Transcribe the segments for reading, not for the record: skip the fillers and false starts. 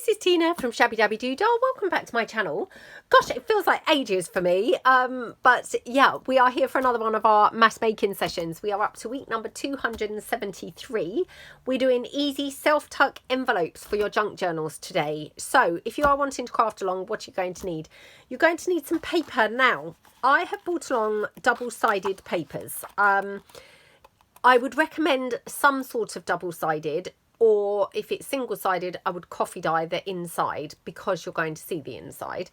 this is Tina from Shabbydabbydoodah. Welcome back to my channel. Gosh, it feels like ages for me. But yeah, we are here for another one of our mass making sessions. We are up to week number 273. We're doing easy self-tuck envelopes for your junk journals today. So if you are wanting to craft along, what you're going to need? You're going to need some paper. Now, I have brought along double-sided papers. I would recommend some sort of double-sided, or if it's single-sided, I would coffee dye the inside because you're going to see the inside.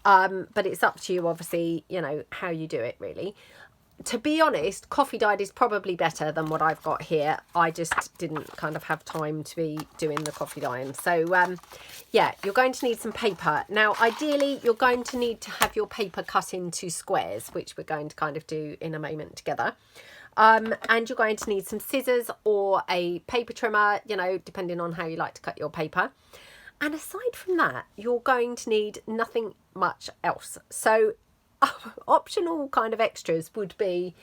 But it's up to you, obviously, you know, how you do it, really. To be honest, coffee dyed is probably better than what I've got here. I just didn't kind of have time to be doing the coffee dyeing. So, yeah, you're going to need some paper. Now, ideally, you're going to need to have your paper cut into squares, which we're going to kind of do in a moment together. And you're going to need some scissors or a paper trimmer, you know, depending on how you like to cut your paper. And aside from that, you're going to need nothing much else. So optional kind of extras would be,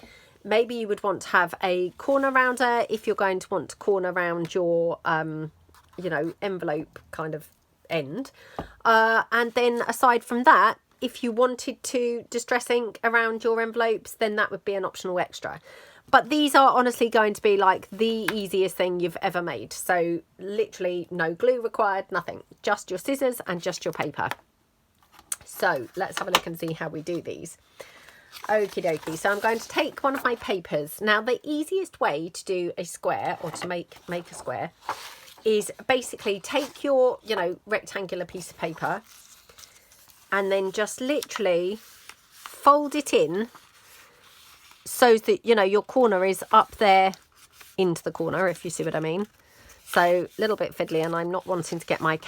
maybe you would want to have a corner rounder if you're going to want to corner round your, you know, envelope kind of end. And then aside from that, if you wanted to distress ink around your envelopes, then that would be an optional extra. But these are honestly going to be like the easiest thing you've ever made. So literally no glue required, nothing. Just your scissors and just your paper. So let's have a look and see how we do these. Okie dokie. So I'm going to take one of my papers. Now the easiest way to do a square, or to make a square, is basically take your, you know, rectangular piece of paper and then just literally fold it in so that, you know, your corner is up there into the corner, if you see what I mean. So a little bit fiddly, and I'm not wanting to get my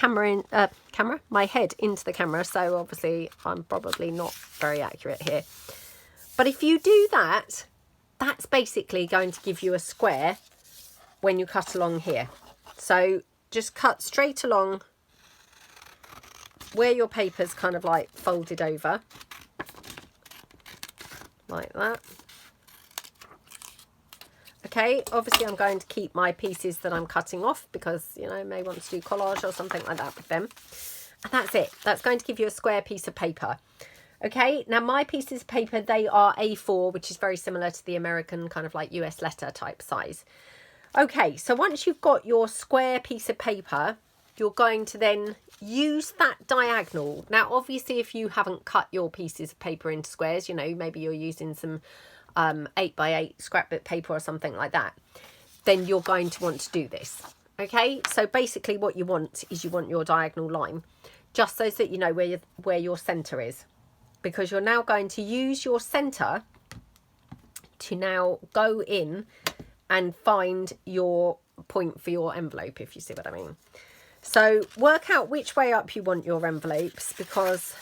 my head into the camera, so obviously I'm probably not very accurate here. But if you do that, that's basically going to give you a square when you cut along here. So just cut straight along where your paper's kind of like folded over, like that. Okay, obviously I'm going to keep my pieces that I'm cutting off because, you know, I may want to do collage or something like that with them. And that's it. That's going to give you a square piece of paper. Okay, now my pieces of paper, they are A4, which is very similar to the American kind of like US letter type size. Okay, so once you've got your square piece of paper, you're going to then use that diagonal. Now, obviously, if you haven't cut your pieces of paper into squares, you know, maybe you're using some 8x8 scrapbook paper or something like that, then you're going to want to do this. Okay, so basically what you want is you want your diagonal line, just so that you know where your center is, because you're now going to use your center to now go in and find your point for your envelope, if you see what I mean. So work out which way up you want your envelopes, because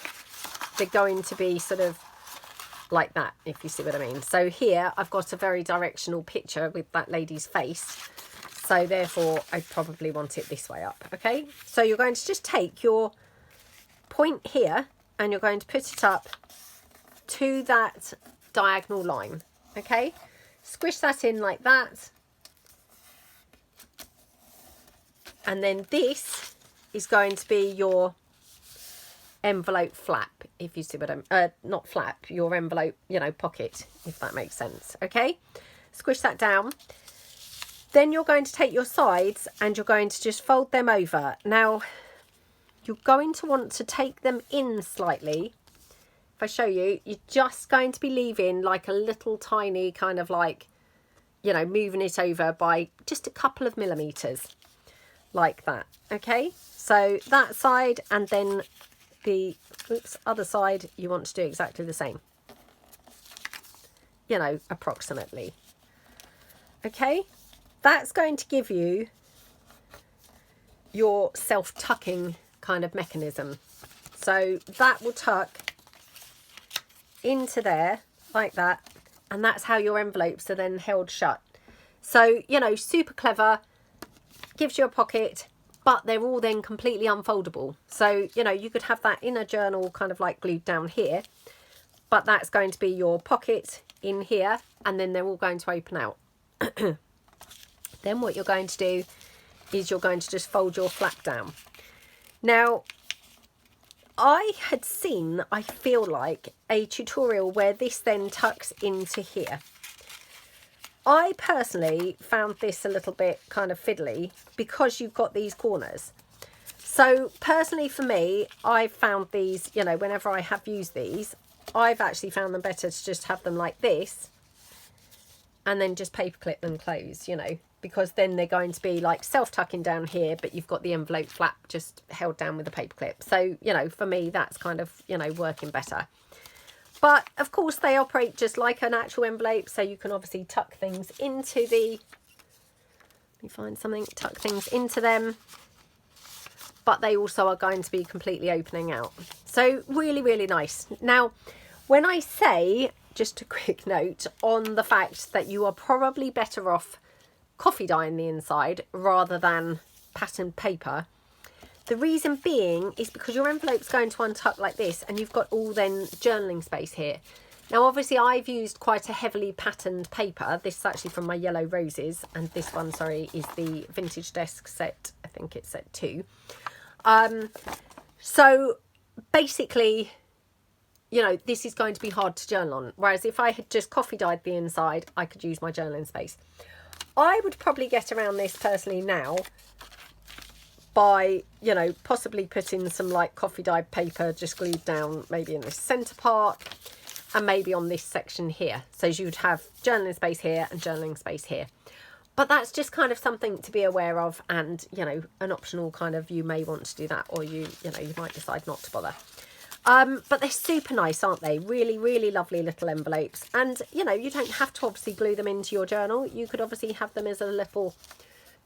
they're going to be sort of like that, if you see what I mean. So here I've got a very directional picture with that lady's face, so therefore I probably want it this way up. Okay, so you're going to just take your point here and you're going to put it up to that diagonal line. Okay, squish that in like that, and then this is going to be your envelope flap, if you see what I'm not flap, your envelope, you know, pocket, if that makes sense. Okay, squish that down. Then you're going to take your sides and you're going to just fold them over. Now you're going to want to take them in slightly. If I show you, you're just going to be leaving like a little tiny kind of like, you know, moving it over by just a couple of millimeters, like that. Okay, so that side, and then the other side, you want to do exactly the same, you know, approximately. Okay, that's going to give you your self-tucking kind of mechanism. So that will tuck into there like that, and that's how your envelopes are then held shut. So, you know, super clever, gives you a pocket, but they're all then completely unfoldable. So, you know, you could have that in a journal kind of like glued down here, but that's going to be your pocket in here, and then they're all going to open out. Then what you're going to do is you're going to just fold your flap down. Now, I had seen, I feel like, a tutorial where this then tucks into here. I personally found this a little bit kind of fiddly because you've got these corners. So personally for me, I've found these, you know, whenever I have used these, I've actually found them better to just have them like this and then just paper clip them close, you know, because then they're going to be like self-tucking down here, but you've got the envelope flap just held down with a paper clip. So, you know, for me, that's kind of, you know, working better. But of course they operate just like an actual envelope. So you can obviously tuck things into the, let me find something, tuck things into them. But they also are going to be completely opening out. So really, really nice. Now, when I say, just a quick note on the fact that you are probably better off coffee dyeing the inside rather than patterned paper, the reason being is because your envelope's going to untuck like this and you've got all then journaling space here. Now obviously I've used quite a heavily patterned paper. This is actually from my Yellow Roses, and this one, sorry, is the Vintage Desk set, I think it's set 2. So basically, you know, this is going to be hard to journal on. Whereas if I had just coffee dyed the inside, I could use my journaling space. I would probably get around this personally now by, you know, possibly putting some like coffee dyed paper just glued down maybe in this centre part and maybe on this section here. So you would have journaling space here and journaling space here. But that's just kind of something to be aware of, and, you know, an optional kind of, you may want to do that, or you know, you might decide not to bother. But they're super nice, aren't they? Really, really lovely little envelopes. And, you know, you don't have to obviously glue them into your journal. You could obviously have them as a little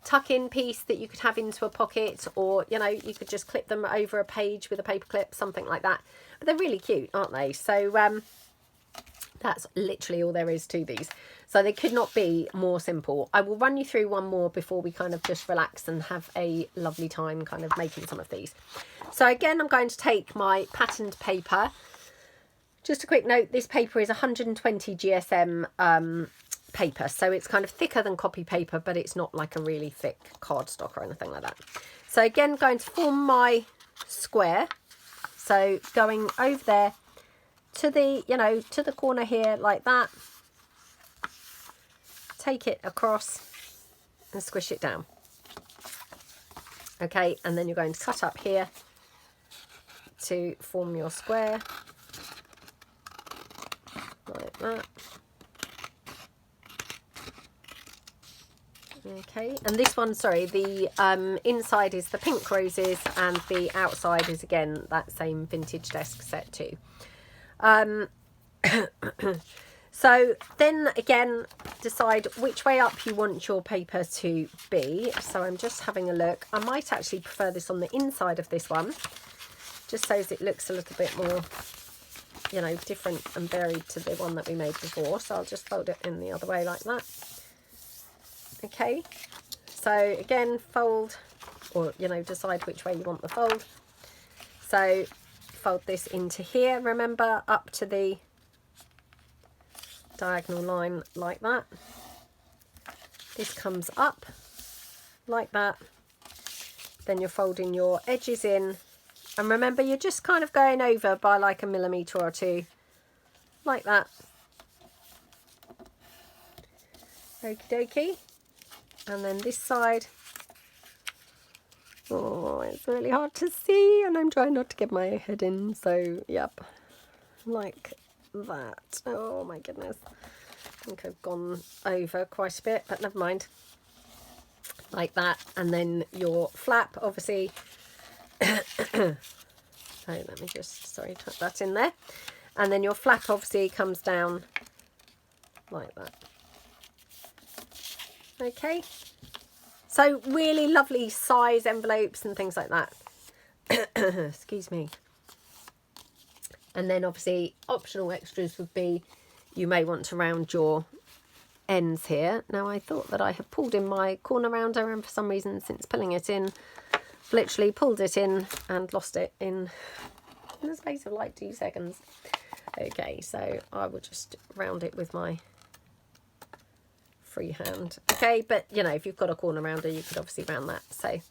tuck-in piece that you could have into a pocket, or, you know, you could just clip them over a page with a paper clip, something like that. But they're really cute, aren't they? So that's literally all there is to these. So they could not be more simple. I will run you through one more before we kind of just relax and have a lovely time kind of making some of these. So again, I'm going to take my patterned paper. Just a quick note, this paper is 120 GSM paper. So it's kind of thicker than copy paper, but it's not like a really thick cardstock or anything like that. So again, going to form my square. So going over there to the, you know, to the corner here like that. Take it across and squish it down. Okay, and then you're going to cut up here to form your square like that. Okay, and this one, sorry, the inside is the pink roses and the outside is again that same Vintage Desk set 2. So then again, decide which way up you want your paper to be. So I'm just having a look. I might actually prefer this on the inside of this one, just so as it looks a little bit more, you know, different and varied to the one that we made before. So I'll just fold it in the other way like that. Okay, so again, fold, or, you know, decide which way you want the fold. So fold this into here, remember, up to the diagonal line like that. This comes up like that. Then you're folding your edges in, and remember, you're just kind of going over by like a millimetre or two like that. Okie dokie. And then this side, oh, it's really hard to see, and I'm trying not to get my head in, so yep, like that. Oh my goodness, I think I've gone over quite a bit, but never mind. Like that, and then your flap, obviously. So let me just, sorry, tuck that in there. And then your flap obviously comes down like that. Okay, so really lovely size envelopes and things like that. Excuse me. And then obviously optional extras would be, you may want to round your ends here. Now I thought that I had pulled in my corner rounder, and for some reason since pulling it in, literally pulled it in and lost it in the space of like 2 seconds. Okay, so I will just round it with my freehand. Okay, but you know, if you've got a corner rounder, you could obviously round that. So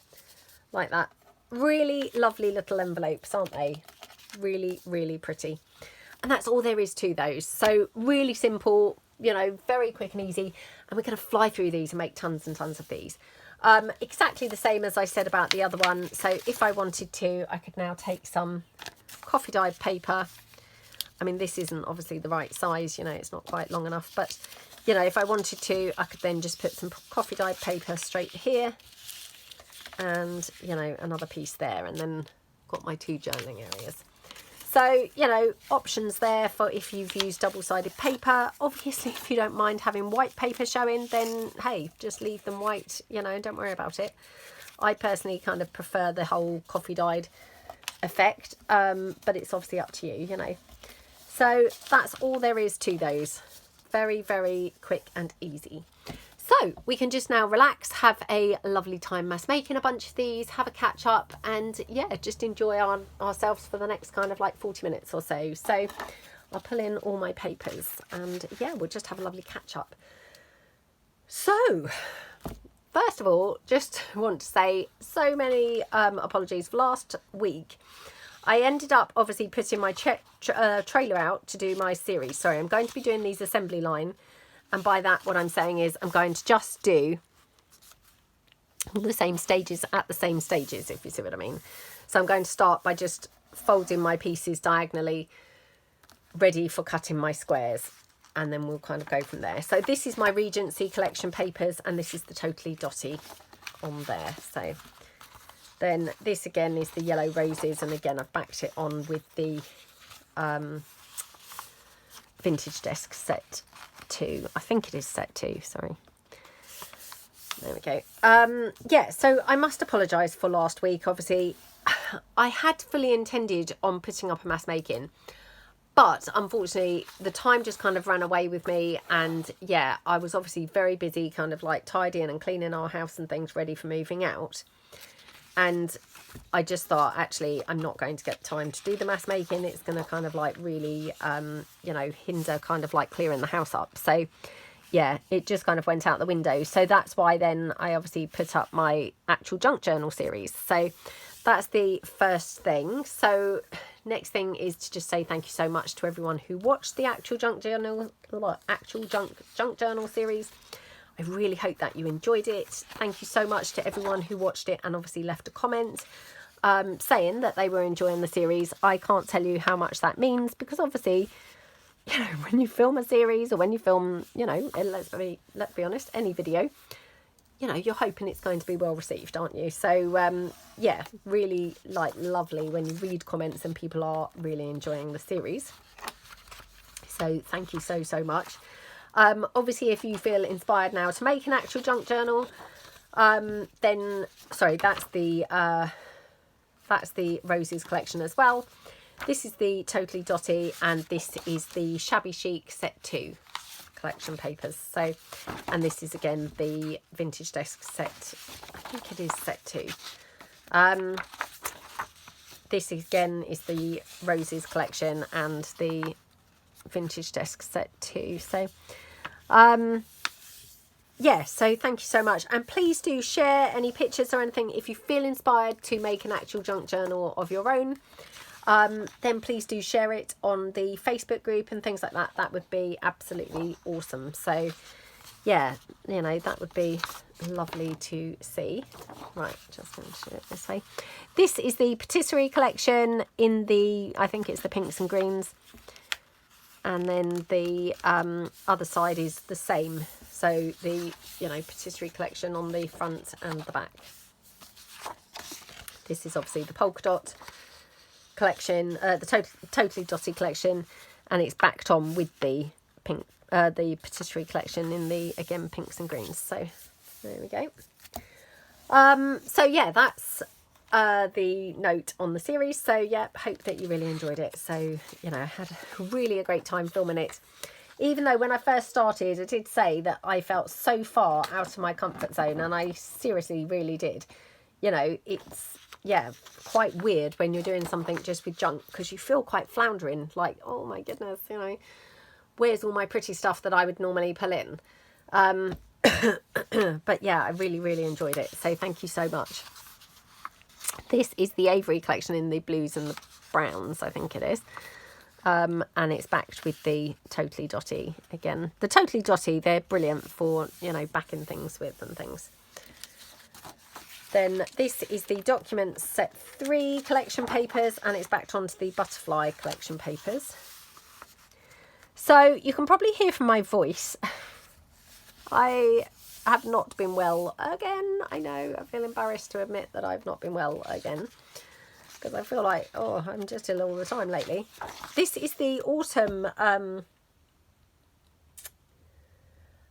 like that. really lovely little envelopes, aren't they? Really, really pretty. And that's all there is to those. So really simple, you know, very quick and easy. And we're going to fly through these and make tons and tons of these. Exactly the same as I said about the other one. So if I wanted to, I could now take some coffee dyed paper. I mean, this isn't obviously the right size, you know, it's not quite long enough. But, you know, if I wanted to, I could then just put some coffee dyed paper straight here. And, you know, another piece there. And then got my 2 journaling areas. So, you know, options there for if you've used double-sided paper. Obviously, if you don't mind having white paper showing, then, hey, just leave them white, you know, don't worry about it. I personally kind of prefer the whole coffee dyed effect, but it's obviously up to you, you know. So that's all there is to those. Very, very quick and easy. So we can just now relax, have a lovely time mass making a bunch of these, have a catch up, and yeah, just enjoy ourselves for the next kind of like 40 minutes or so. So I'll pull in all my papers and yeah, we'll just have a lovely catch up. So first of all, just want to say so many apologies for last week. I ended up obviously putting my trailer out to do my series. Sorry, I'm going to be doing these assembly line. And by that, what I'm saying is I'm going to just do all the same stages at the same stages, if you see what I mean. So I'm going to start by just folding my pieces diagonally, ready for cutting my squares. And then we'll kind of go from there. So this is my Regency collection papers, and this is the Totally Dotty on there. So then this again is the Yellow Roses. And again, I've backed it on with the Vintage Desk set 2. I think it is set 2, sorry. There we go. Yeah, so I must apologise for last week. Obviously, I had fully intended on putting up a mass making, but unfortunately the time just kind of ran away with me, and yeah, I was obviously very busy kind of like tidying and cleaning our house and things ready for moving out. And I just thought, actually, I'm not going to get time to do the mass making. It's going to kind of like really, you know, hinder kind of like clearing the house up. So, yeah, it just kind of went out the window. So that's why then I obviously put up my actual junk journal series. So that's the first thing. So next thing is to just say thank you so much to everyone who watched the actual junk journal series. I really hope that you enjoyed it. Thank you so much to everyone who watched it and obviously left a comment saying that they were enjoying the series. I can't tell you how much that means, because obviously, you know, when you film a series or when you film, you know, let's be honest, any video, you know, you're hoping it's going to be well received, aren't you? So yeah, really like lovely when you read comments and people are really enjoying the series. So thank you so much. Obviously, if you feel inspired now to make an actual junk journal, then, sorry, that's the Roses collection as well. This is the Totally Dotty, and this is the Shabby Chic set 2 collection papers. So, and this is again the Vintage Desk set, I think it is set 2. This again is the Roses collection and the Vintage Desk set 2. So yeah, so thank you so much, and please do share any pictures or anything if you feel inspired to make an actual junk journal of your own. Then please do share it on the Facebook group and things like that. That would be absolutely awesome. So yeah, you know, that would be lovely to see. Right, just going to show it this way. This is the patisserie collection in the, I think it's the pinks and greens. And then the other side is the same. So the, you know, patisserie collection on the front and the back. This is obviously the polka dot collection, the Totally Dotty collection, and it's backed on with the pink, the patisserie collection in the, again, pinks and greens. So there we go. So yeah, that's the note on the series. So yeah, hope that you really enjoyed it. So, you know, I had really a great time filming it, even though when I first started I did say that I felt so far out of my comfort zone, and I seriously really did. You know, it's, yeah, quite weird when you're doing something just with junk, because you feel quite floundering, like, oh my goodness, you know, where's all my pretty stuff that I would normally pull in. But yeah, I really enjoyed it, so thank you so much. This is the Avery collection in the blues and the browns, I think it is. And it's backed with the Totally Dotty again. The Totally Dotty, they're brilliant for, you know, backing things with and things. Then this is the Documents Set 3 collection papers, and it's backed onto the Butterfly collection papers. So you can probably hear from my voice, I have not been well again. I know, I feel embarrassed to admit that I've not been well again, because I feel like, oh, I'm just ill all the time lately. This is the autumn, I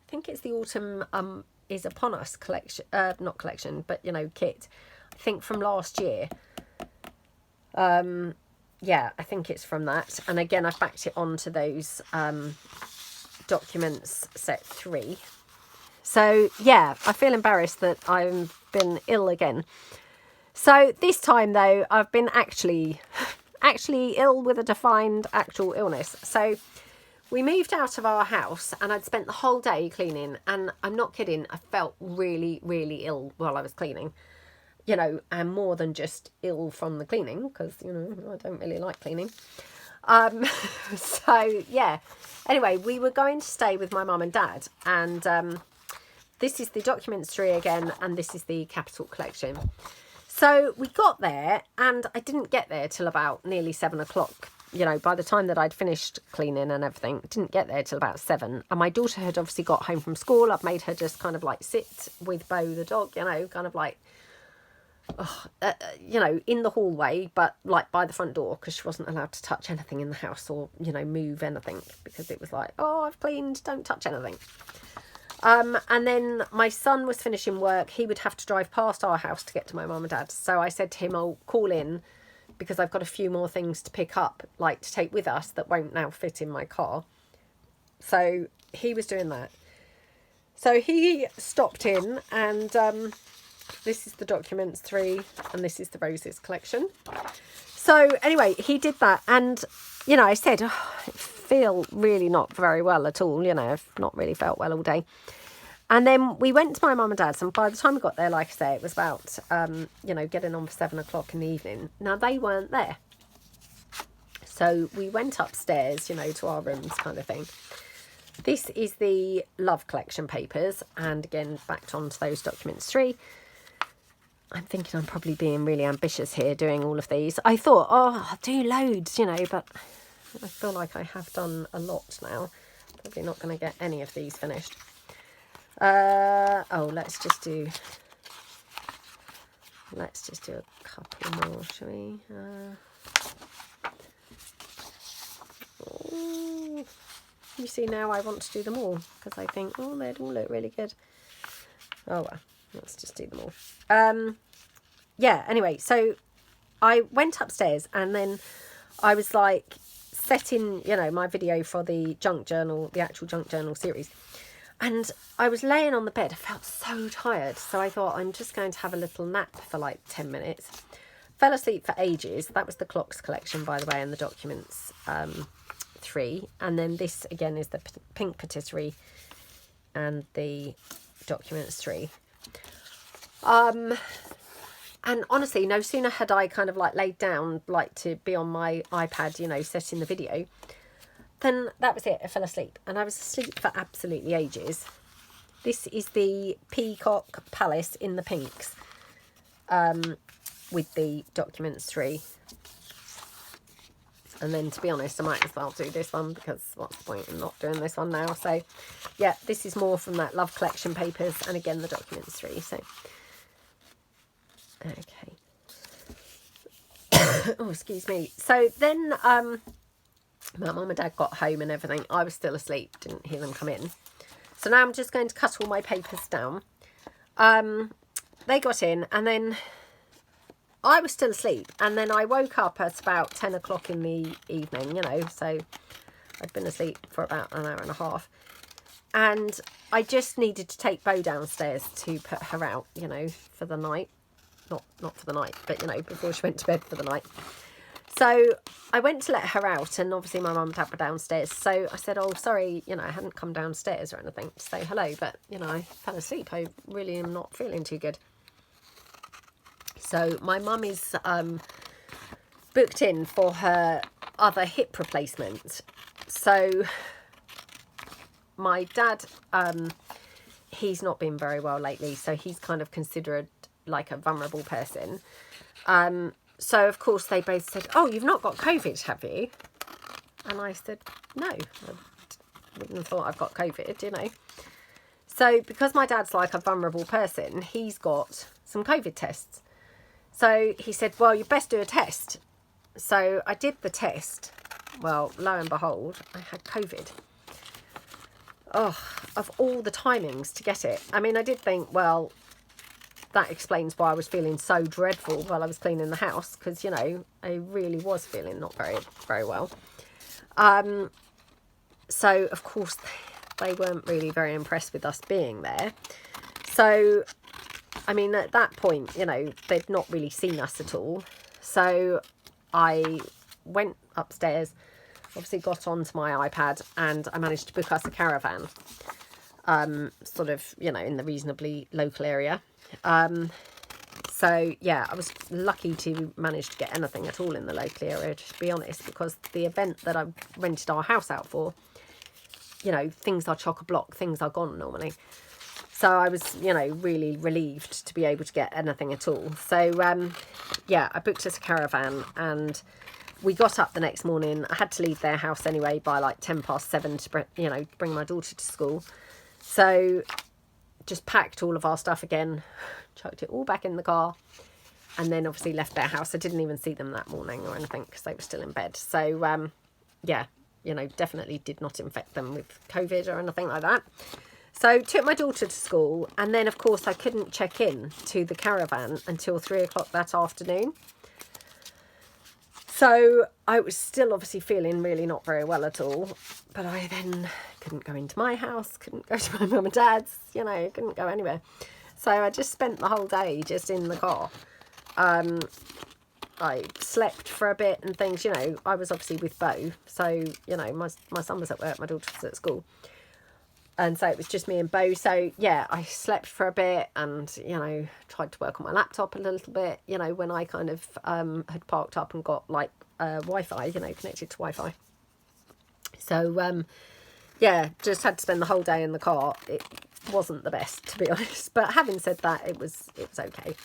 think it's the autumn is upon us collection, not collection, but, you know, kit, I think from last year. Yeah, I think it's from that. And again, I've backed it onto those Documents Set 3. So yeah, I feel embarrassed that I've been ill again. So this time though, I've been actually ill with a defined actual illness. So we moved out of our house and I'd spent the whole day cleaning, and I'm not kidding, I felt really, really ill while I was cleaning. You know, and more than just ill from the cleaning, because, you know, I don't really like cleaning. So yeah, anyway, we were going to stay with my mum and dad, and this is the Documents 3 again, and this is the Capital collection. So we got there, and I didn't get there till about nearly 7 o'clock. You know, by the time that I'd finished cleaning and everything, didn't get there till about 7. And my daughter had obviously got home from school. I've made her just kind of like sit with Bo the dog, you know, kind of like, you know, in the hallway, but like by the front door, because she wasn't allowed to touch anything in the house or, you know, move anything, because it was like, oh, I've cleaned, don't touch anything. And then my son was finishing work. He would have to drive past our house to get to my mum and dad. So I said to him, I'll call in, because I've got a few more things to pick up, like to take with us, that won't now fit in my car. So he was doing that. So he stopped in, and this is the Documents 3, and this is the Roses collection. So anyway, he did that, and, you know, I said, oh, I feel really not very well at all, you know, I've not really felt well all day. And then we went to my mum and dad's, and by the time we got there, like I say, it was about, you know, getting on for 7 o'clock in the evening. Now, they weren't there. So we went upstairs, you know, to our rooms kind of thing. This is the Love collection papers, and again, backed onto those Documents 3. I'm thinking I'm probably being really ambitious here doing all of these. I thought, oh, I'll do loads, you know, but I feel like I have done a lot now. Probably not going to get any of these finished. Oh, let's just do a couple more, shall we? Oh, you see, now I want to do them all, because I think, oh, they'd all look really good. Oh well, let's just do them all. Yeah, anyway, so I went upstairs, and then I was like setting, you know, my video for the junk journal, the actual junk journal series. And I was laying on the bed. I felt so tired. So I thought, I'm just going to have a little nap for like 10 minutes. Fell asleep for ages. That was the Clocks collection, by the way, and the Documents 3. And then this, again, is the Pink Patisserie and the Documents 3. And honestly, no sooner had I kind of like laid down, like to be on my iPad, you know, setting the video, then that was it. I fell asleep, and I was asleep for absolutely ages. This is the Peacock Palace in the pinks, with the Documents 3. And then, to be honest, I might as well do this one, because what's the point in not doing this one now? So yeah, this is more from that Love collection papers, and again the Documents 3. So okay. Oh, excuse me. So then my mum and dad got home and everything. I was still asleep, didn't hear them come in. So now I'm just going to cut all my papers down. They got in, and then I was still asleep, and then I woke up at about 10 o'clock in the evening, you know, so I'd been asleep for about an hour and a half, and I just needed to take Bo downstairs to put her out, you know, for the night. Not for the night, but, you know, before she went to bed for the night. So I went to let her out, and obviously my mum and dad were downstairs. So I said, oh, sorry, you know, I hadn't come downstairs or anything to say hello, but, you know, I fell asleep. I really am not feeling too good. So my mum is booked in for her other hip replacement. So my dad, he's not been very well lately, so he's kind of considered like a vulnerable person. So of course they both said, "Oh, you've not got COVID, have you?" And I said, "No, I wouldn't have thought I've got COVID, you know." So because my dad's like a vulnerable person, he's got some COVID tests. So he said, "Well, you best do a test." So I did the test. Well, lo and behold, I had COVID. Oh, of all the timings to get it. I mean, I did think, well, that explains why I was feeling so dreadful while I was cleaning the house, because, you know, I really was feeling not very well. So, of course, they weren't really very impressed with us being there. So, I mean, at that point, you know, they'd not really seen us at all. So I went upstairs, obviously got onto my iPad, and I managed to book us a caravan, sort of, you know, in the reasonably local area. So yeah, I was lucky to manage to get anything at all in the local area, to be honest, because the event that I rented our house out for, you know, things are chock-a-block, things are gone normally. So I was, you know, really relieved to be able to get anything at all. So yeah, I booked us a caravan, and we got up the next morning. I had to leave their house anyway by like 7:10 to, you know, bring my daughter to school. So just packed all of our stuff again, chucked it all back in the car, and then obviously left their house. I didn't even see them that morning or anything because they were still in bed. So yeah, you know, definitely did not infect them with COVID or anything like that. So took my daughter to school, and then of course I couldn't check in to the caravan until 3 o'clock that afternoon. So I was still obviously feeling really not very well at all, but I then couldn't go into my house, couldn't go to my mum and dad's, you know, couldn't go anywhere. So I just spent the whole day just in the car. I slept for a bit and things, you know. I was obviously with Bo, so, you know, my son was at work, my daughter was at school. And so it was just me and Bo. So, yeah, I slept for a bit and, you know, tried to work on my laptop a little bit, you know, when I kind of had parked up and got, like, Wi-Fi, you know, connected to Wi-Fi. So, yeah, just had to spend the whole day in the car. It wasn't the best, to be honest. But having said that, it was okay.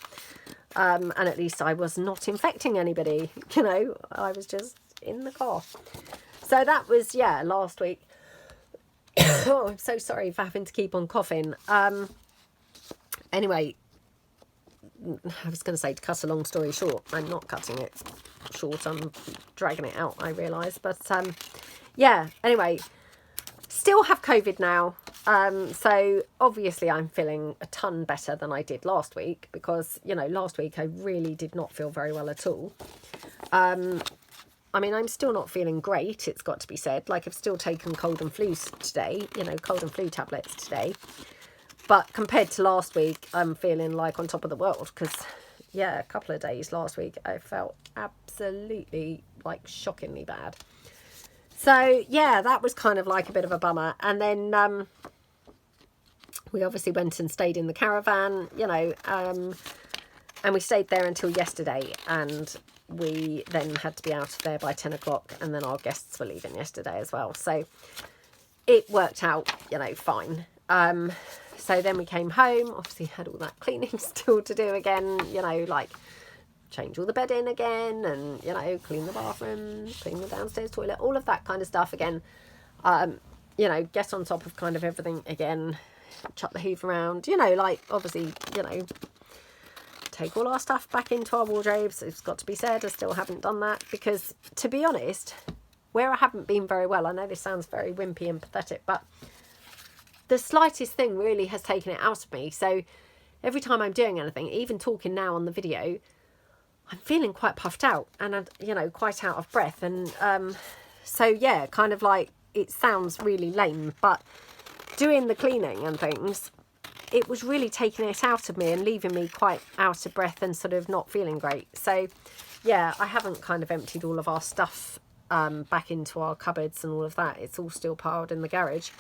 And at least I was not infecting anybody, you know. I was just in the car. So that was, yeah, last week. Oh, I'm so sorry for having to keep on coughing. Anyway, I was going to say, to cut a long story short, I'm not cutting it short, I'm dragging it out, I realise. But yeah, anyway, still have COVID now. So obviously I'm feeling a ton better than I did last week, because, you know, last week I really did not feel very well at all. I mean, I'm still not feeling great, it's got to be said. Like, I've still taken cold and flu today, you know, cold and flu tablets today. But compared to last week, I'm feeling like on top of the world, because, yeah, a couple of days last week, I felt absolutely, like, shockingly bad. So, yeah, that was kind of like a bit of a bummer. And then we obviously went and stayed in the caravan, you know, and we stayed there until yesterday, and we then had to be out of there by 10 o'clock, and then our guests were leaving yesterday as well. So it worked out, you know, fine. So then we came home, obviously had all that cleaning still to do again, you know, like change all the bedding again, and, you know, clean the bathroom, clean the downstairs toilet, all of that kind of stuff again. You know, get on top of kind of everything again, chuck the hoover around, you know, like, obviously, you know, take all our stuff back into our wardrobes. It's got to be said, I still haven't done that, because, to be honest, where I haven't been very well, I know this sounds very wimpy and pathetic, but the slightest thing really has taken it out of me. So every time I'm doing anything, even talking now on the video, I'm feeling quite puffed out and, you know, quite out of breath. And so, yeah, kind of like, it sounds really lame, but doing the cleaning and things, it was really taking it out of me and leaving me quite out of breath and sort of not feeling great. So, yeah, I haven't kind of emptied all of our stuff back into our cupboards and all of that. It's all still piled in the garage.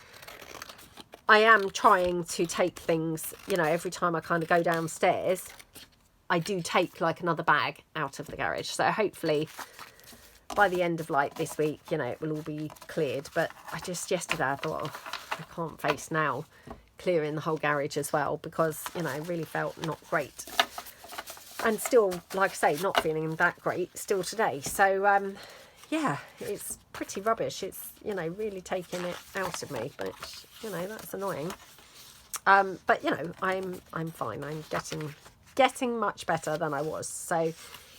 I am trying to take things, you know, every time I kind of go downstairs, I do take like another bag out of the garage. So hopefully by the end of like this week, you know, it will all be cleared. But I just yesterday I thought, oh, I can't face now clearing the whole garage as well, because, you know, I really felt not great. And still, like I say, not feeling that great still today. So, yeah, it's pretty rubbish. It's, you know, really taking it out of me, but, you know, that's annoying. But, you know, I'm fine. I'm getting much better than I was. So,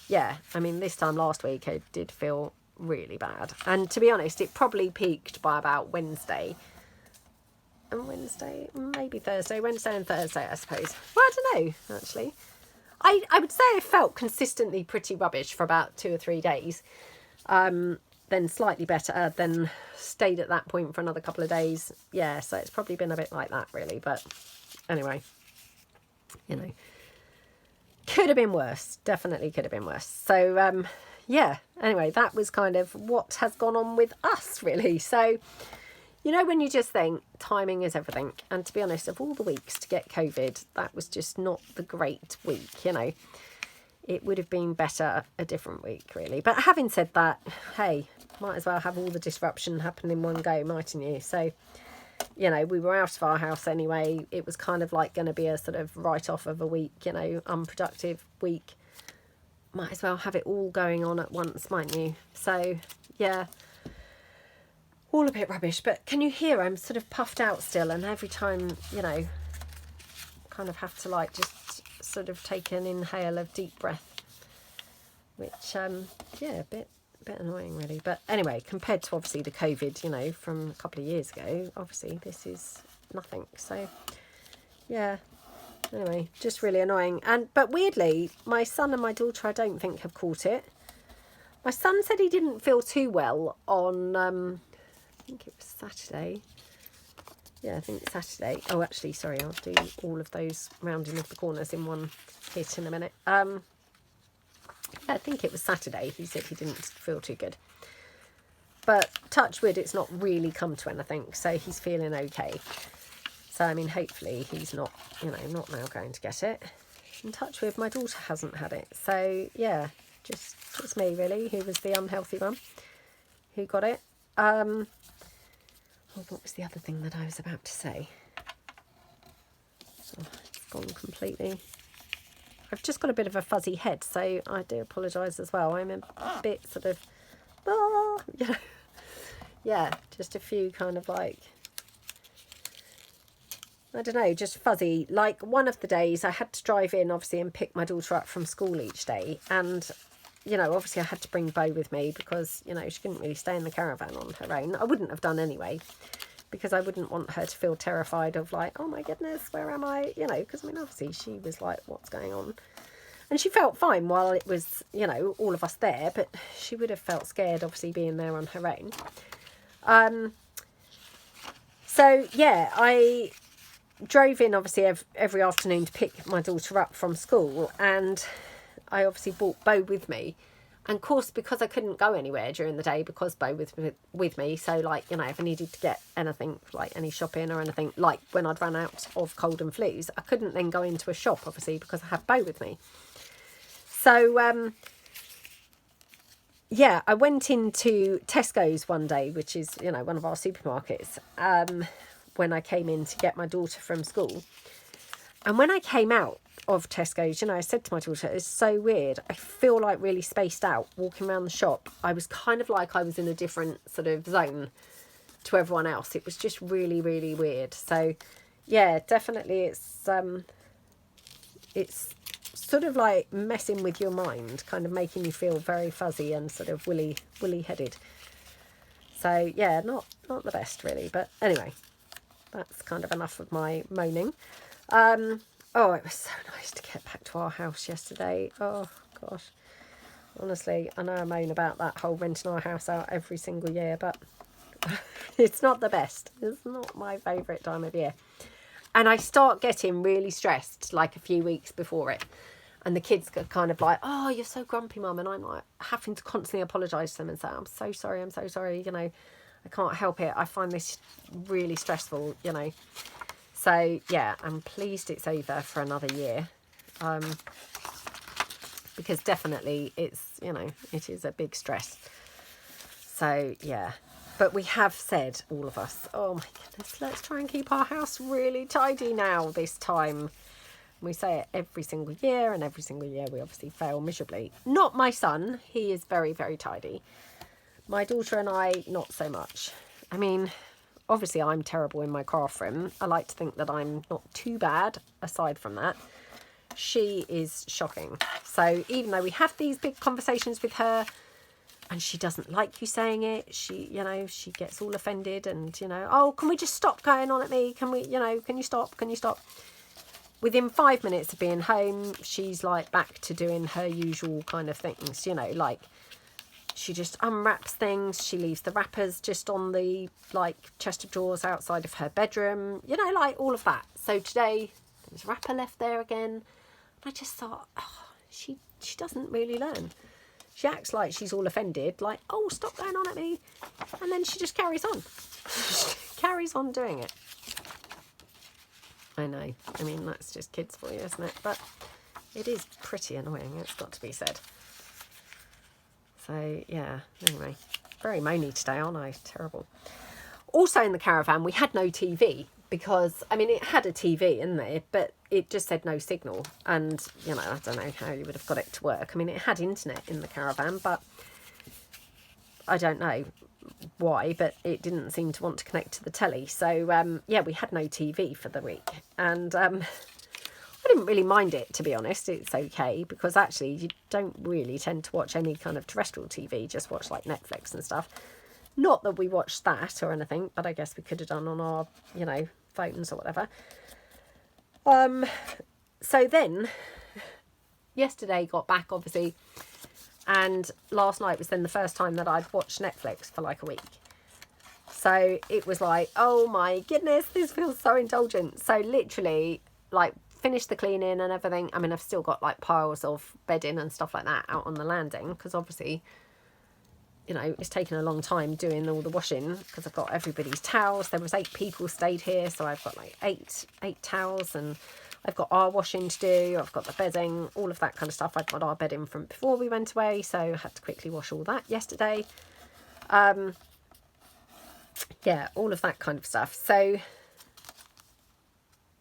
yeah, I mean, this time last week, it did feel really bad. And to be honest, it probably peaked by about Wednesday. And Wednesday, maybe Thursday. Wednesday and Thursday, I suppose. Well, I don't know, actually. I would say I felt consistently pretty rubbish for about 2 or 3 days. Then slightly better, then stayed at that point for another couple of days. Yeah, so it's probably been a bit like that, really. But anyway, you know, could have been worse. Definitely could have been worse. So, yeah, anyway, that was kind of what has gone on with us, really. So, you know, when you just think timing is everything, and to be honest, of all the weeks to get COVID, that was just not the great week, you know. It would have been better a different week, really. But having said that, hey, might as well have all the disruption happen in one go, mightn't you? So, you know, we were out of our house anyway. It was kind of like going to be a sort of write-off of a week, you know, unproductive week. Might as well have it all going on at once, mightn't you? So, yeah. All a bit rubbish, but can you hear I'm sort of puffed out still, and every time, you know, kind of have to like just sort of take an inhale of deep breath, which yeah, a bit annoying really. But anyway, compared to obviously the COVID, you know, from a couple of years ago, obviously this is nothing. So yeah, anyway, just really annoying. But weirdly, my son and my daughter I don't think have caught it. My son said he didn't feel too well on I think it was Saturday. Yeah, I think it's Saturday. Oh, actually, sorry, I'll do all of those rounding of the corners in one hit in a minute. Yeah, I think it was Saturday. He said he didn't feel too good. But touch wood, it's not really come to anything, so he's feeling okay. So, I mean, hopefully he's not, you know, not now going to get it. And touch wood, my daughter hasn't had it. So, yeah, just me, really, who was the unhealthy one who got it. Oh, what was the other thing that I was about to say? Oh, it's gone completely. I've just got a bit of a fuzzy head, so I do apologise as well. I'm a bit sort of, you know, yeah, just a few kind of like, I don't know, just fuzzy. Like one of the days I had to drive in, obviously, and pick my daughter up from school each day. And you know, obviously I had to bring Bo with me because, you know, she couldn't really stay in the caravan on her own. I wouldn't have done anyway, because I wouldn't want her to feel terrified of like, oh my goodness, where am I? You know, because I mean, obviously she was like, what's going on? And she felt fine while it was, you know, all of us there, but she would have felt scared, obviously, being there on her own. So, yeah, I drove in, obviously, every afternoon to pick my daughter up from school, and I obviously brought Bo with me. And of course, because I couldn't go anywhere during the day because Bo was with me, so like, you know, if I needed to get anything, like any shopping or anything, like when I'd run out of cold and flus, I couldn't then go into a shop, obviously, because I had Bo with me. So, yeah, I went into Tesco's one day, which is, you know, one of our supermarkets, when I came in to get my daughter from school. And when I came out of Tesco's, you know, I said to my daughter, it's so weird. I feel like really spaced out walking around the shop. I was kind of like I was in a different sort of zone to everyone else. It was just really, really weird. So, yeah, definitely it's sort of like messing with your mind, kind of making you feel very fuzzy and sort of woolly-headed. So, yeah, not the best, really. But anyway, that's kind of enough of my moaning. Oh, it was so nice to get back to our house yesterday. Oh, gosh. Honestly, I know I moan about that whole renting our house out every single year, but it's not the best. It's not my favourite time of year. And I start getting really stressed like a few weeks before it. And the kids are kind of like, oh, you're so grumpy, Mum. And I'm like having to constantly apologise to them and say, I'm so sorry. You know, I can't help it. I find this really stressful, you know. So, yeah, I'm pleased it's over for another year. because definitely it's, you know, it is a big stress. So yeah, but we have said, all of us, oh my goodness, let's try and keep our house really tidy now this time. We say it every single year, and every single year we obviously fail miserably. Not my son, he is very, very tidy. My daughter and I, not so much. I mean, obviously I'm terrible in my craft room. I like to think that I'm not too bad aside from that. She is shocking. So even though we have these big conversations with her, and she doesn't like you saying it, she, you know, she gets all offended and, you know, oh, can we just stop going on at me? Can we, you know, can you stop? Can you stop? Within 5 minutes of being home, she's like back to doing her usual kind of things, you know, like she just unwraps things. She leaves the wrappers just on the like chest of drawers outside of her bedroom, you know, like all of that. So today there's a wrapper left there again. I just thought, oh, she doesn't really learn. She acts like she's all offended, like, oh, stop going on at me. And then she just carries on. She carries on doing it. I know. I mean, that's just kids for you, isn't it? But it is pretty annoying, it's got to be said. So, yeah, anyway. Very moany today, aren't I? Terrible. Also in the caravan, we had no TV. Because, I mean, it had a TV in there, but it just said no signal. And, you know, I don't know how you would have got it to work. I mean, it had internet in the caravan, but I don't know why, but it didn't seem to want to connect to the telly. So, yeah, we had no TV for the week. And I didn't really mind it, to be honest. It's okay, because actually you don't really tend to watch any kind of terrestrial TV. Just watch, like, Netflix and stuff. Not that we watched that or anything, but I guess we could have done on our, you know, phones or whatever. So then yesterday got back, obviously, and last night was then the first time that I'd watched Netflix for like a week. So it was like, oh my goodness, this feels so indulgent. So literally, like, finished the cleaning and everything. I mean, I've still got like piles of bedding and stuff like that out on the landing, because obviously, you know, it's taken a long time doing all the washing, because I've got everybody's towels. There was 8 people stayed here, so I've got like eight towels, and I've got our washing to do. I've got the bedding, all of that kind of stuff. I'd got our bedding from before we went away, so I had to quickly wash all that yesterday. Yeah, all of that kind of stuff. So,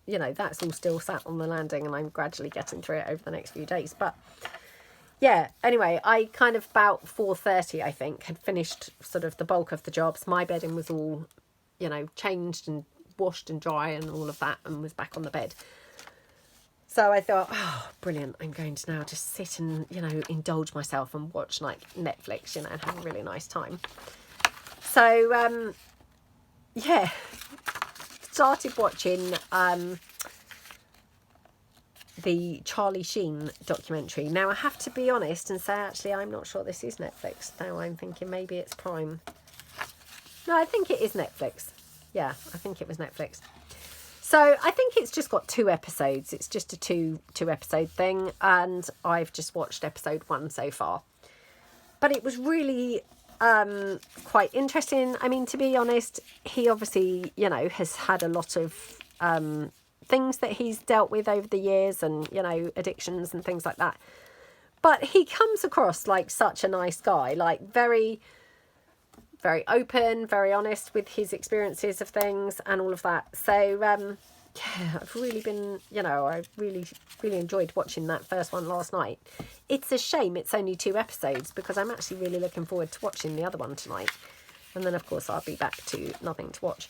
you know, that's all still sat on the landing, and I'm gradually getting through it over the next few days. But yeah, anyway, I kind of about 4:30, I think, had finished sort of the bulk of the jobs. My bedding was all, you know, changed and washed and dry and all of that, and was back on the bed. So I thought, oh, brilliant. I'm going to now just sit and, you know, indulge myself and watch like Netflix, you know, and have a really nice time. So, yeah, started watching the Charlie Sheen documentary. Now, I have to be honest and say, actually, I'm not sure this is Netflix. Now I'm thinking maybe it's Prime. No, I think it is Netflix. Yeah, I think it was Netflix. So I think it's just got 2 episodes. It's just a two episode thing, and I've just watched episode 1 so far. But it was really quite interesting. I mean, to be honest, he obviously, you know, has had a lot of things that he's dealt with over the years, and, you know, addictions and things like that. But he comes across like such a nice guy, like very, very open, very honest with his experiences of things and all of that. So, yeah, I've really been, you know, I really enjoyed watching that first one last night. It's a shame it's only 2 episodes, because I'm actually really looking forward to watching the other one tonight. And then, of course, I'll be back to nothing to watch.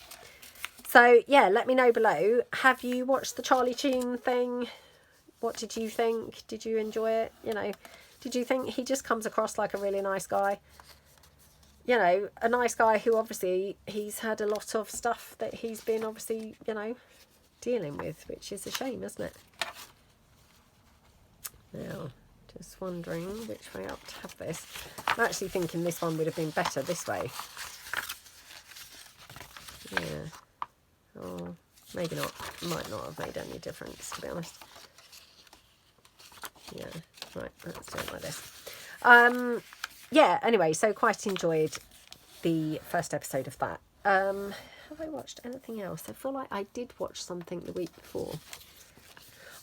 So, yeah, let me know below. Have you watched the Charlie Sheen thing? What did you think? Did you enjoy it? You know, did you think he just comes across like a really nice guy? You know, a nice guy who obviously he's had a lot of stuff that he's been obviously, you know, dealing with, which is a shame, isn't it? Now, just wondering which way up to have this. I'm actually thinking this one would have been better this way. Yeah. Oh, maybe not. Might not have made any difference, to be honest. Yeah, right, let's do it like this. Yeah, anyway, so quite enjoyed the first episode of that. Have I watched anything else? I feel like I did watch something the week before.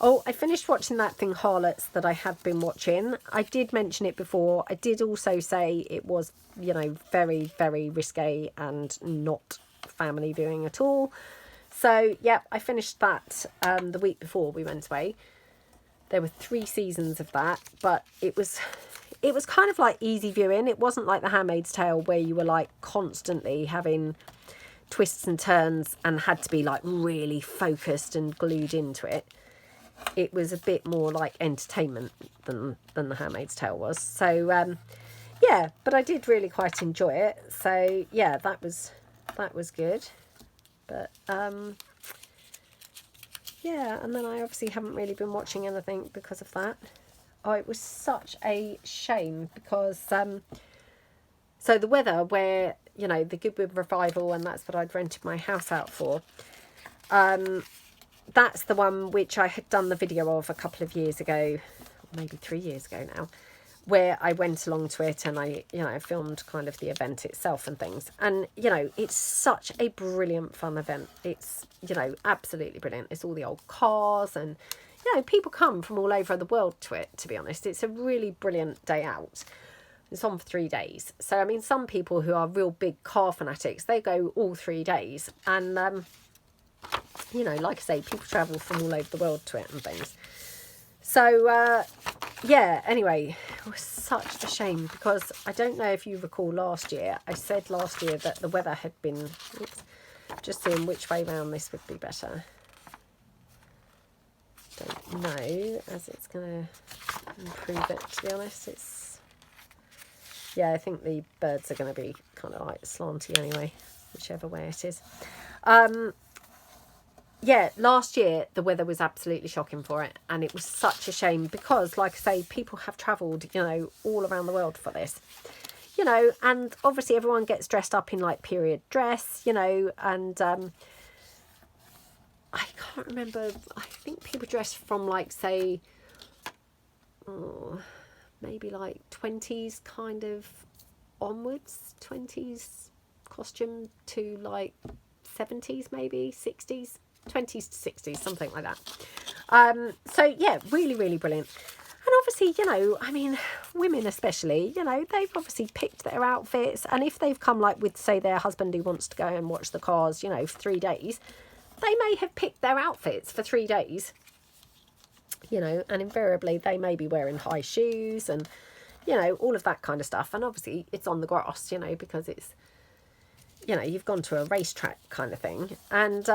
Oh, I finished watching that thing, Harlots, that I have been watching. I did mention it before. I did also say it was, you know, very, very risque and not family viewing at all. So, yeah, I finished that the week before we went away. There were 3 seasons of that, but it was kind of like easy viewing. It wasn't like The Handmaid's Tale where you were like constantly having twists and turns and had to be like really focused and glued into it. It was a bit more like entertainment than The Handmaid's Tale was. So yeah, but I did really quite enjoy it. So yeah, that was good. But yeah, and then I obviously haven't really been watching anything because of that. Oh, it was such a shame because so the weather, where, you know, the Goodwood revival, and that's what I'd rented my house out for, that's the one which I had done the video of a couple of years ago, maybe 3 years ago now, where I went along to it and I, you know, filmed kind of the event itself and things. And, you know, it's such a brilliant, fun event. It's, you know, absolutely brilliant. It's all the old cars and, you know, people come from all over the world to it, to be honest. It's a really brilliant day out. It's on for 3 days. So, I mean, some people who are real big car fanatics, they go all 3 days. And, you know, like I say, people travel from all over the world to it and things. So, yeah, anyway, it was such a shame because I don't know if you recall last year, I said last year that the weather had been, oops, just seeing which way round this would be better. Don't know, as it's going to improve it, to be honest. It's, yeah, I think the birds are going to be kind of like slanty anyway, whichever way it is. Yeah, last year the weather was absolutely shocking for it, and it was such a shame because, like I say, people have travelled, you know, all around the world for this, you know, and obviously everyone gets dressed up in like period dress, you know, and I can't remember, I think people dress from like, say, maybe like 20s kind of onwards, 20s costume to like 70s, maybe 60s. 20s to 60s, something like that. So yeah, really, really brilliant. And obviously, you know, I mean, women especially, you know, they've obviously picked their outfits, and if they've come like with, say, their husband who wants to go and watch the cars, you know, for 3 days, they may have picked their outfits for 3 days, you know, and invariably they may be wearing high shoes and, you know, all of that kind of stuff. And obviously it's on the grass, you know, because it's, you know, you've gone to a racetrack kind of thing. And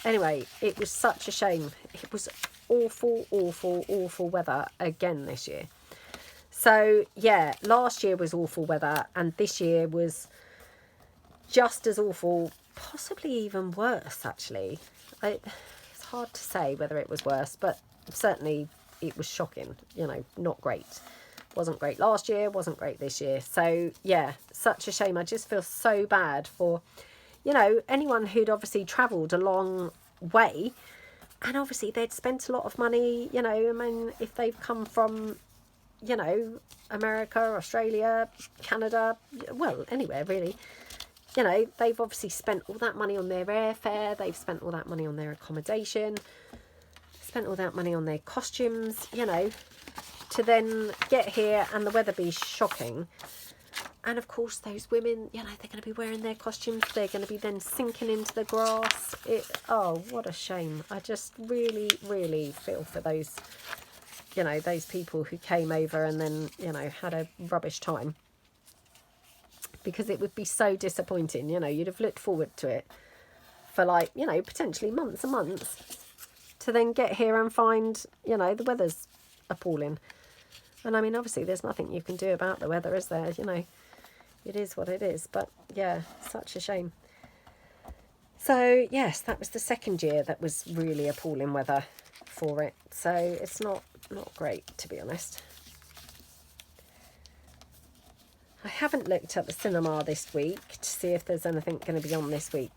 anyway, it was such a shame. It was awful, awful, awful weather again this year. So, yeah, last year was awful weather, and this year was just as awful, possibly even worse, actually. It's hard to say whether it was worse, but certainly it was shocking, you know, not great. Wasn't great last year, wasn't great this year. So, yeah, such a shame. I just feel so bad for, you know, anyone who'd obviously travelled a long way, and obviously they'd spent a lot of money, you know, I mean, if they've come from, you know, America, Australia, Canada, well, anywhere really, you know, they've obviously spent all that money on their airfare, they've spent all that money on their accommodation, spent all that money on their costumes, you know, to then get here and the weather be shocking. And of course, those women, you know, they're going to be wearing their costumes. They're going to be then sinking into the grass. Oh, what a shame. I just really, really feel for those, you know, those people who came over and then, you know, had a rubbish time. Because it would be so disappointing, you know, you'd have looked forward to it for like, you know, potentially months and months. To then get here and find, you know, the weather's appalling. And I mean, obviously, there's nothing you can do about the weather, is there, you know? It is what it is, but yeah, such a shame. So yes, that was the second year that was really appalling weather for it. So it's not great, to be honest. I haven't looked at the cinema this week to see if there's anything going to be on this week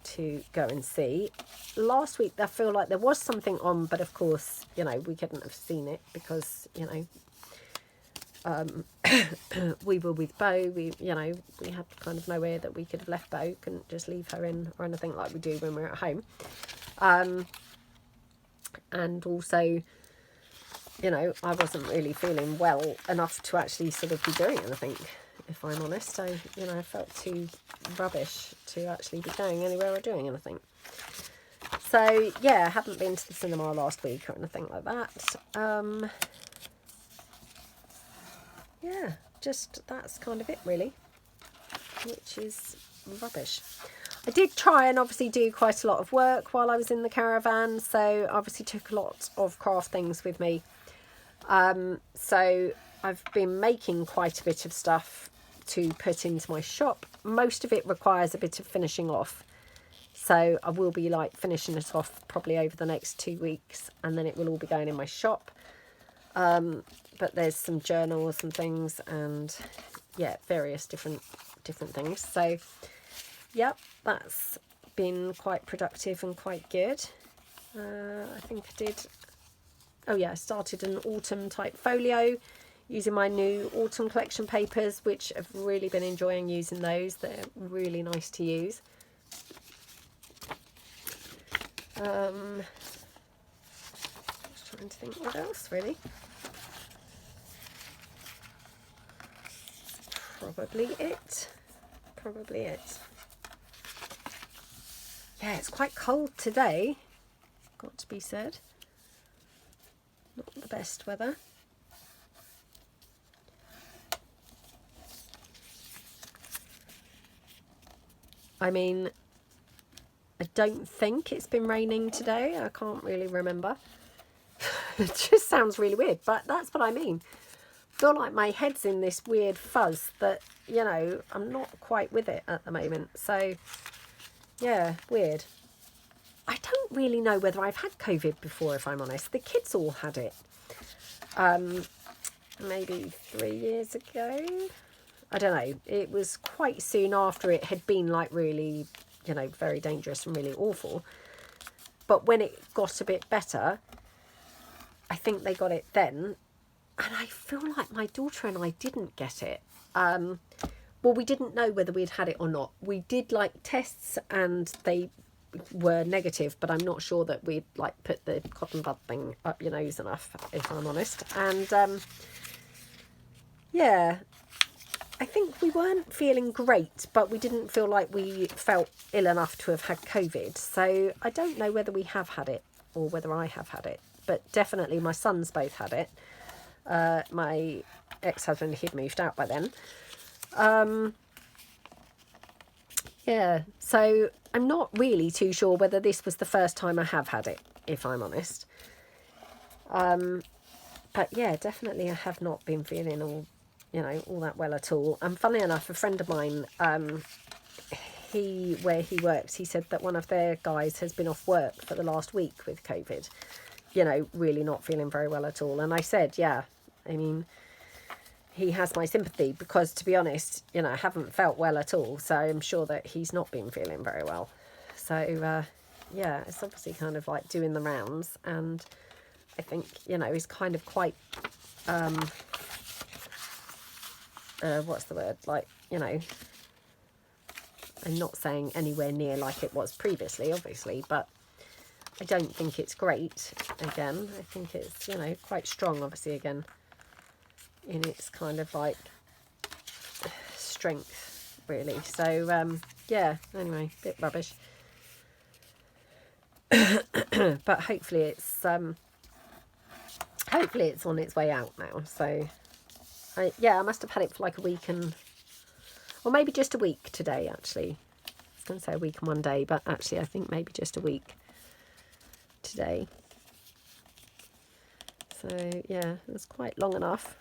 to go and see. Last week, I feel like there was something on, but of course, you know, we couldn't have seen it because, you know, we were with Bo, we had kind of nowhere that we could have left Bo, couldn't just leave her in or anything like we do when we're at home. And also, you know, I wasn't really feeling well enough to actually sort of be doing anything, if I'm honest. You know, I felt too rubbish to actually be going anywhere or doing anything. So, yeah, I hadn't been to the cinema last week or anything like that. Yeah, just that's kind of it, really, which is rubbish. I did try and obviously do quite a lot of work while I was in the caravan, so obviously took a lot of craft things with me. So I've been making quite a bit of stuff to put into my shop. Most of it requires a bit of finishing off, so I will be like finishing it off probably over the next 2 weeks, and then it will all be going in my shop. But there's some journals and things, and yeah, various different things. So yep, that's been quite productive and quite good. I think I did, oh yeah, I started an autumn type folio using my new autumn collection papers, which I've really been enjoying using those. They're really nice to use. Just trying to think what else really. Probably it. Yeah, it's quite cold today, got to be said. Not the best weather. I mean, I don't think it's been raining today. I can't really remember. It just sounds really weird, but that's what I mean. I feel like my head's in this weird fuzz that, you know, I'm not quite with it at the moment. So, yeah, weird. I don't really know whether I've had COVID before, if I'm honest. The kids all had it. Maybe 3 years ago. I don't know. It was quite soon after it had been like really, you know, very dangerous and really awful. But when it got a bit better, I think they got it then. And I feel like my daughter and I didn't get it. Well, we didn't know whether we'd had it or not. We did like tests and they were negative, but I'm not sure that we'd like put the cotton bud thing up your nose enough, if I'm honest. And yeah, I think we weren't feeling great, but we didn't feel like we felt ill enough to have had COVID. So I don't know whether we have had it or whether I have had it, but definitely my sons both had it. My ex-husband, he'd moved out by then. Yeah, so I'm not really too sure whether this was the first time I have had it, if I'm honest. But yeah, definitely I have not been feeling all, you know, all that well at all. And funnily enough, a friend of mine, where he works, he said that one of their guys has been off work for the last week with COVID, you know, really not feeling very well at all. And I said, yeah, I mean, he has my sympathy because, to be honest, you know, I haven't felt well at all. So I'm sure that he's not been feeling very well. So, yeah, it's obviously kind of like doing the rounds. And I think, you know, he's kind of quite, what's the word? Like, you know, I'm not saying anywhere near like it was previously, obviously, but I don't think it's great again. I think it's, you know, quite strong, obviously, again, in its kind of like strength, really. So, yeah, anyway, bit rubbish. But hopefully it's on its way out now. So, yeah, I must have had it for like a week or maybe just a week today, actually. I was going to say a week and 1 day, but actually I think maybe just a week today. So yeah, it was quite long enough.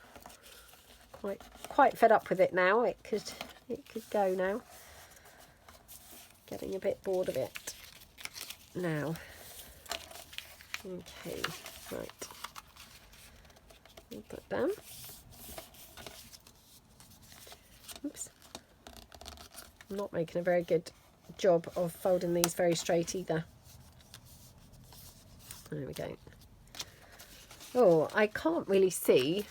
Quite fed up with it now. It could go now. Getting a bit bored of it now. Okay, right. Put that down. Oops. I'm not making a very good job of folding these very straight either. There we go. Oh, I can't really see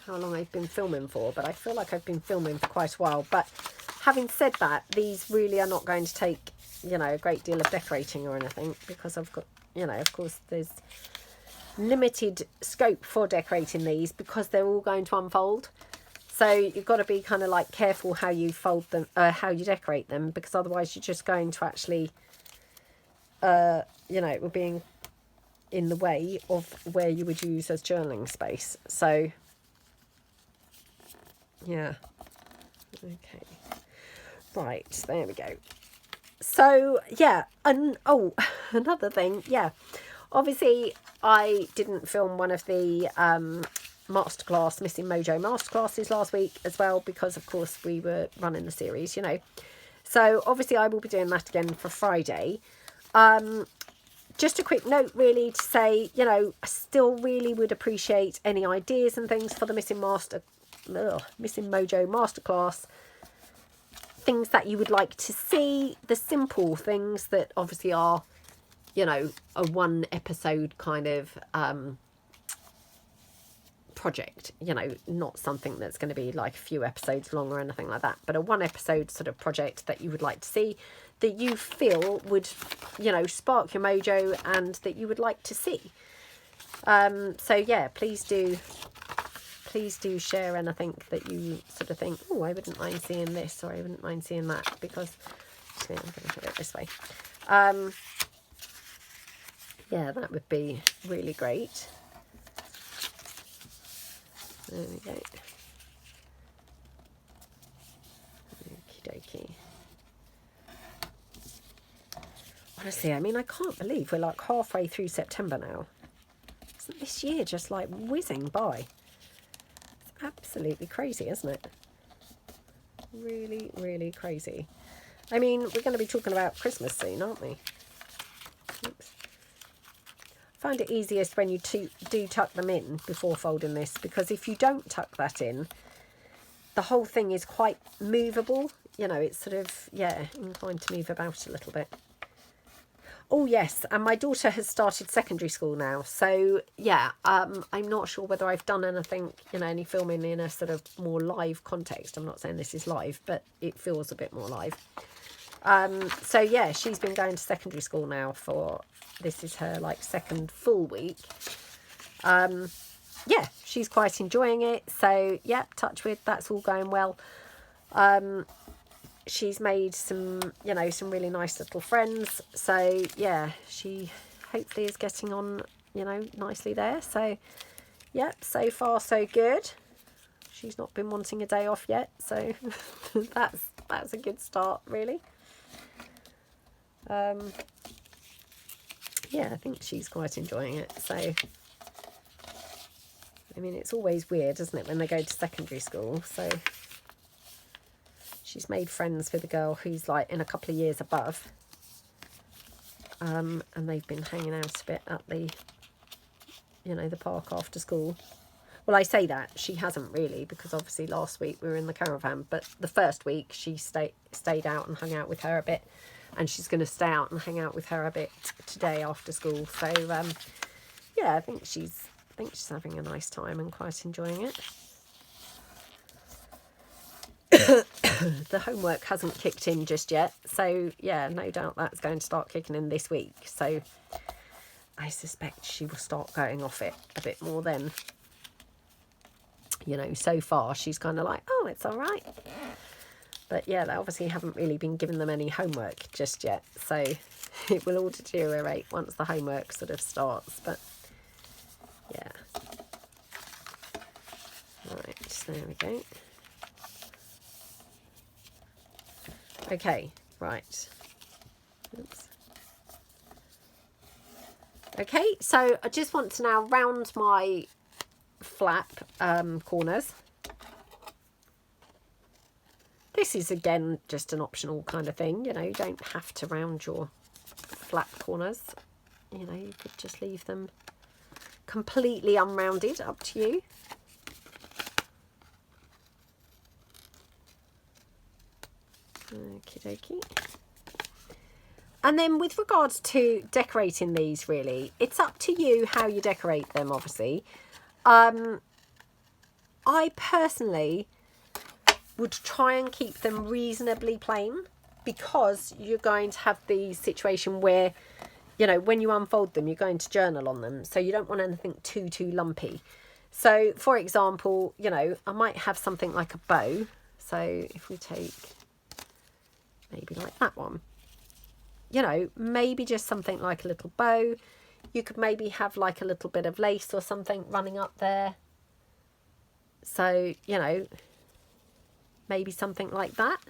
how long I've been filming for, but I feel like I've been filming for quite a while. But having said that, these really are not going to take, you know, a great deal of decorating or anything, because I've got you know, of course, there's limited scope for decorating these because they're all going to unfold. So you've got to be kind of like careful how you fold them, how you decorate them, because otherwise you're just going to actually, you know, it will be in the way of where you would use as journaling space. So, yeah. Okay. Right, there we go. So, yeah, and oh, another thing, yeah. Obviously, I didn't film one of the masterclass, Missing Mojo masterclasses last week as well, because of course we were running the series, you know. So obviously I will be doing that again for Friday. Just a quick note really to say, you know, I still really would appreciate any ideas and things for the Missing Mojo masterclass. Things that you would like to see, the simple things that obviously are, you know, a one episode kind of project, you know, not something that's going to be like a few episodes long or anything like that, but a one episode sort of project that you would like to see, that you feel would, you know, spark your mojo and that you would like to see. So yeah, please do share anything that you sort of think, oh, I wouldn't mind seeing this, or I wouldn't mind seeing that, because actually I'm going to put it this way. Yeah, that would be really great. There we go. Okie dokie. Honestly, I mean, I can't believe we're like halfway through September now. Isn't this year just like whizzing by? It's absolutely crazy, isn't it? Really, really crazy. I mean, we're going to be talking about Christmas soon, aren't we? Oops. Find it easiest when you do tuck them in before folding this, because if you don't tuck that in, the whole thing is quite movable. You know, it's sort of, yeah, inclined to move about a little bit. Oh yes, and my daughter has started secondary school now, so yeah, I'm not sure whether I've done anything, you know, any filming in a sort of more live context. I'm not saying this is live, but it feels a bit more live. So yeah, she's been going to secondary school now for, this is her like second full week. Yeah, she's quite enjoying it. So yeah, touch wood, that's all going well. She's made some, you know, some really nice little friends. So yeah, she hopefully is getting on, you know, nicely there. So yeah, so far so good. She's not been wanting a day off yet, so that's a good start really. Yeah, I think she's quite enjoying it. So, I mean, it's always weird, isn't it, when they go to secondary school? So, she's made friends with a girl who's like in a couple of years above. And they've been hanging out a bit at the, you know, the park after school. Well, I say that, she hasn't really, because obviously last week we were in the caravan, but the first week she stayed out and hung out with her a bit. And she's going to stay out and hang out with her a bit today after school. So, yeah, I think she's having a nice time and quite enjoying it. The homework hasn't kicked in just yet. So, yeah, no doubt that's going to start kicking in this week. So, I suspect she will start going off it a bit more then. You know, so far she's kind of like, oh, it's all right. But yeah, they obviously haven't really been giving them any homework just yet. So it will all deteriorate once the homework sort of starts. But yeah. Right, there we go. Okay, right. Oops. Okay, so I just want to now round my flap corners. This is, again, just an optional kind of thing. You know, you don't have to round your flap corners. You know, you could just leave them completely unrounded, up to you. Okie dokie. And then with regards to decorating these, really, it's up to you how you decorate them, obviously. I personally would try and keep them reasonably plain, because you're going to have the situation where, you know, when you unfold them, you're going to journal on them. So you don't want anything too lumpy. So, for example, you know, I might have something like a bow. So if we take maybe like that one, you know, maybe just something like a little bow. You could maybe have like a little bit of lace or something running up there. So, you know, maybe something like that.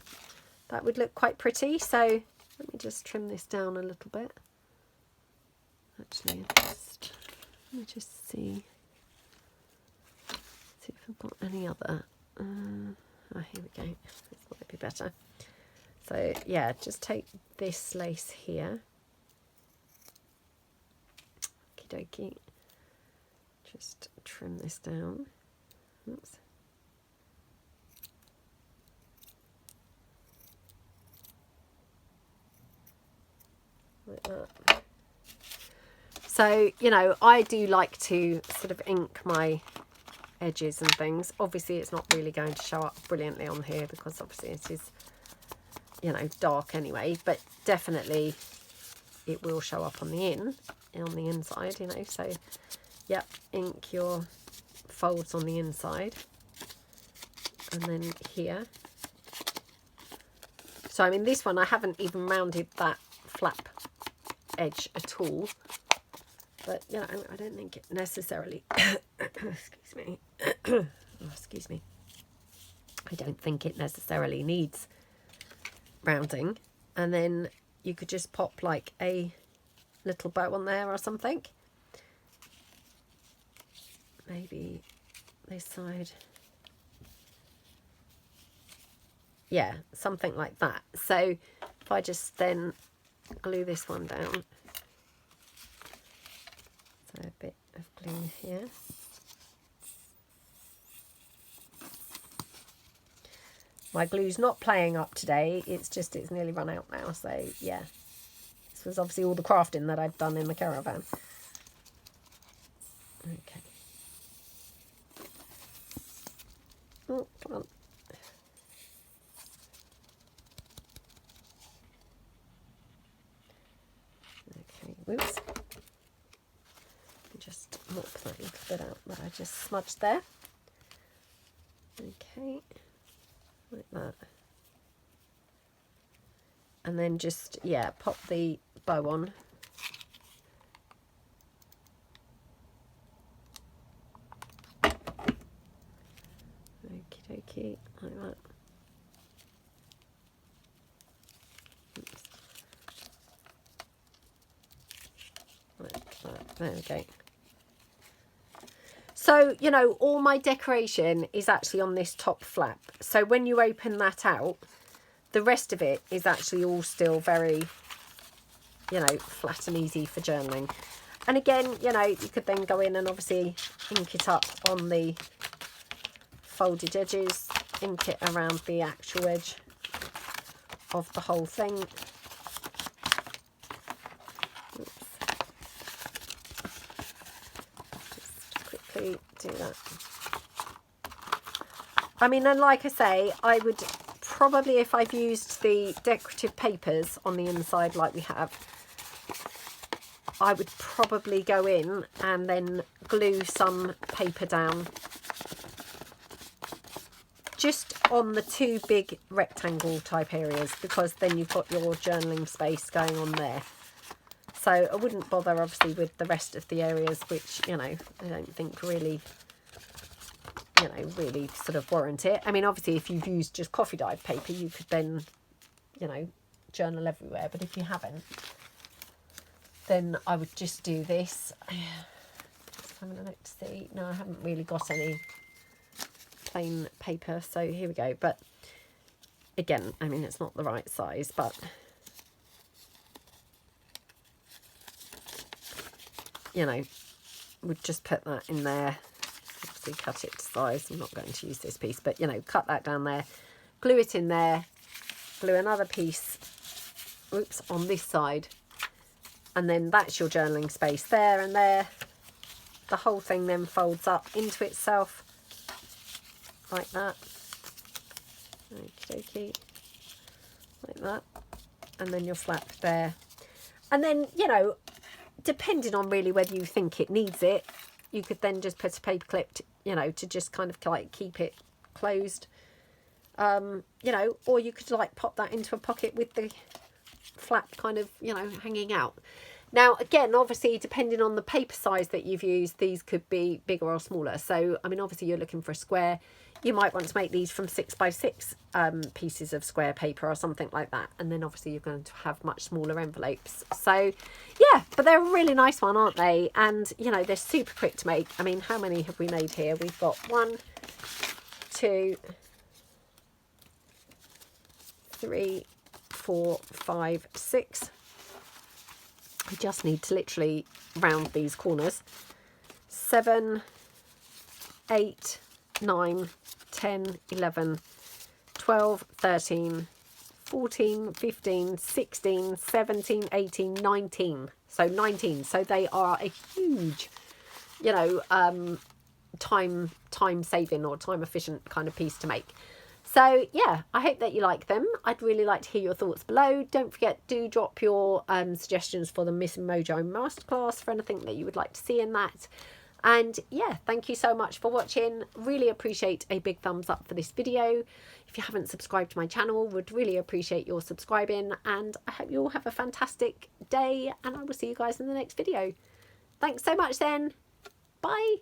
That would look quite pretty. So let me just trim this down a little bit. Actually, let me just see if I've got any other. Oh, here we go. This might be better. So yeah, just take this lace here. Okie dokie. Just trim this down. Oops. Like that. So, you know, I do like to sort of ink my edges and things. Obviously, it's not really going to show up brilliantly on here because obviously it is, you know, dark anyway. But definitely it will show up on the inside, you know. So, yep, ink your folds on the inside. And then here. So, I mean, this one, I haven't even rounded that flap edge at all. But, you know, I don't think it necessarily, excuse me, oh, excuse me, I don't think it necessarily needs rounding. And then you could just pop like a little bow on there or something. Maybe this side. Yeah, something like that. So if I just then glue this one down. So a bit of glue here. My glue's not playing up today. It's nearly run out now. So yeah, this was obviously all the crafting that I'd done in the caravan. Okay. Oh, come on. Okay, whoops. Just mop that little bit out that I just smudged there. Okay, like that. And then just, yeah, pop the bow on. Okie dokie, like that. Oops. Like that. There we go. So, you know, all my decoration is actually on this top flap. So when you open that out, the rest of it is actually all still very, you know, flat and easy for journaling. And again, you know, you could then go in and obviously ink it up on the folded edges, ink it around the actual edge of the whole thing. Do that. I mean, and like I say, I would probably, if I've used the decorative papers on the inside like we have, I would probably go in and then glue some paper down just on the two big rectangle type areas, because then you've got your journaling space going on there. So I wouldn't bother obviously with the rest of the areas which, you know, I don't think really, you know, really sort of warrant it. I mean, obviously if you've used just coffee dyed paper, you could then, you know, journal everywhere. But if you haven't, then I would just do this. Just having a look to see. No, I haven't really got any plain paper. So here we go. But again, I mean, it's not the right size, but you know, would just put that in there. Obviously cut it to size. I'm not going to use this piece, but you know, cut that down there, glue it in there, glue another piece, oops, on this side, and then that's your journaling space there and there. The whole thing then folds up into itself like that. Okie dokie, like that, and then your flap there. And then, you know, depending on really whether you think it needs it, you could then just put a paper clip, you know, to just kind of like keep it closed. You know, or you could like pop that into a pocket with the flap kind of, you know, hanging out. Now, again, obviously, depending on the paper size that you've used, these could be bigger or smaller. So, I mean, obviously, you're looking for a square. You might want to make these from 6x6 pieces of square paper or something like that. And then, obviously, you're going to have much smaller envelopes. So, yeah, but they're a really nice one, aren't they? And, you know, they're super quick to make. I mean, how many have we made here? We've got 1, 2, 3, 4, 5, 6. I just need to literally round these corners. 7, 8, 9, 10, 11, 12, 13, 14, 15, 16, 17, 18, 19. So 19. So they are a huge, you know, time saving or time efficient kind of piece to make. So, yeah, I hope that you like them. I'd really like to hear your thoughts below. Don't forget, do drop your suggestions for the Miss Mojo Masterclass for anything that you would like to see in that. And, yeah, thank you so much for watching. Really appreciate a big thumbs up for this video. If you haven't subscribed to my channel, would really appreciate your subscribing. And I hope you all have a fantastic day. And I will see you guys in the next video. Thanks so much then. Bye.